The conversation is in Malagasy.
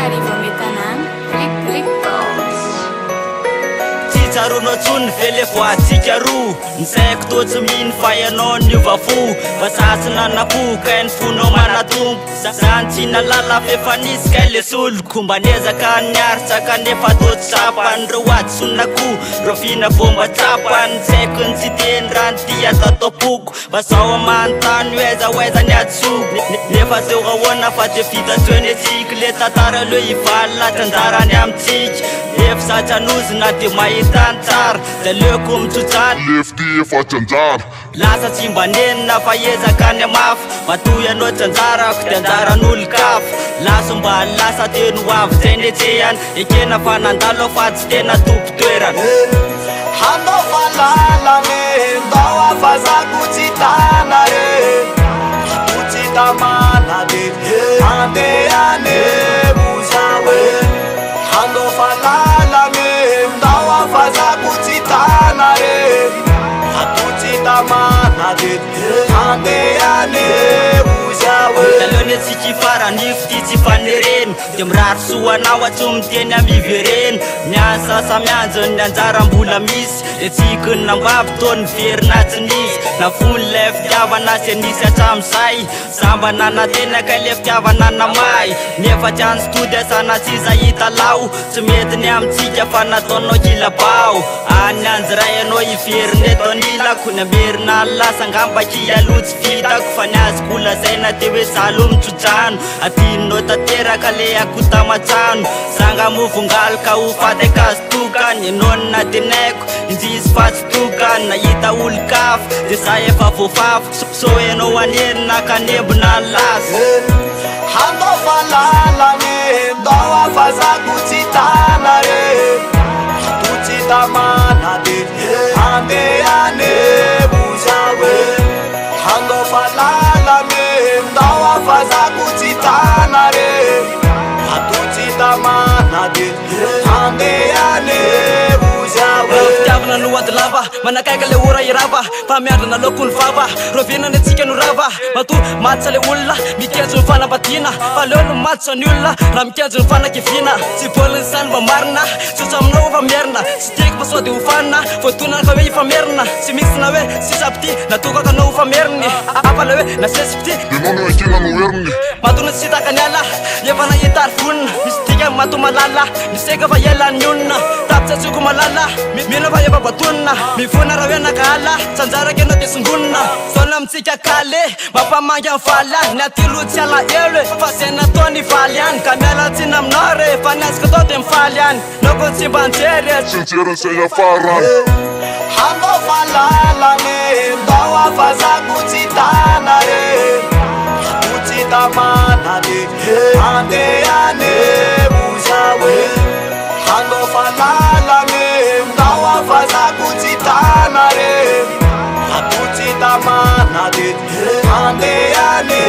Antananarivo Metanana, Click Balls. Tsarono tsony vele voatsika roa Nisaiko tô tsy mino fa ianao niova fo Fa sasina napoka ny fonao manatompo Zany tsy nalala fefanisika le soloko Mba nezaka niaritsaka nefa tô tsy sapany Reo aty sonako Reo fina fomba tsapany Tsaiko ny tsy teny rano ty atatopoko Mba zao amantany oeza ny atsoko Nefa teo ahoana fa te vita toeny etsika Le tantara leo ivaly latranjarany amitsika Efa satranozy na de mahita tsara da leoko mitsotsana lefty efa tsanjara lasa tsy mba nenina fa ezaka ny amafy matoy anao tsanjarako de anjaran'olo kafa laso mba lasa teny ho avy zay netsehany ekena fa nandalo fa tsy tena tompo toerana Hanao falalane ndao afazako tsy tana re Tsy tamana de andehane buzawe Hanao falalane ndao afazako tsy tana re Tsy tamana de andehane buzawe Talony atsika fara nifo ty tsy fanereny De mirary soanao atso miteny amivereny Miasa samianjony anjaram-bola misy Etsika ny nambavy tony verinatsinisy Na fony le fitiavana sy anisy atramizay Samba nanatenaka le fitiavana namay Nefa tsy any stody asana tsy zahita lao Tsy mety ny amitsika fa nataonao kilabao Any anjiray anao iveriny eto anilako Ny amerina lasa ngamba kialotsy vitako Fa ny azoko lazaina te hoe salo mitsodrano Atinonao tateraka le akota matrano Sanga movongalo ka ho faty akazy tokany Enona tenaiko injisy fa tsy tokany Nahita olo kafa de zay efa voafafo So enao anenina ka nembona ny lazo Hanao falalane ndao afazako tsy tana re Tsy tamana de andehane buzawe Hanao falalane ndao afazako tsy tana re Tsy tamana de andehane buzawe Fitiavana no ady lava manakaiky le ora irava Fa miandrina loko ny vava Rovinany atsika no rava Mato matsa le olona mikenjo ny fanambadiana Fa leo no matsa ny olona raha mikenjo ny fanakivina Tsy boliny sany mba marina Tsotsa aminao fa mierina Tsy tiako fa sody ho fanina Voatonana fa hoe ifamerina Tsy misy na hoe sisapity Natokaka anao ho fameriny Apa le hoe nasesipity Enao no akena no heriny Matona tsy hitaka ny ala Efa nahita ary vonina Misy tika mato malala Miseka fa ialany olona Tapitsy atsoko malala Mino fa efa batonina Mivona raha hoe nakaala Tsanjaraka enao de songonina Zona amitsika kale Mampamangy amin'ny valy any Ny atilo tsy ala elo Fa zay natao ny valy any Ka miala tsina aminao re Fa ny azoko atao de mifaly any Noko tsy mba anjery Tsinjeriny say afarany Hanao falalane ndao afazako tsy tana re Tsy tamana de andehane buzawe Hanao falalane ndao afazako tsy tana re Tsy tamana de andehane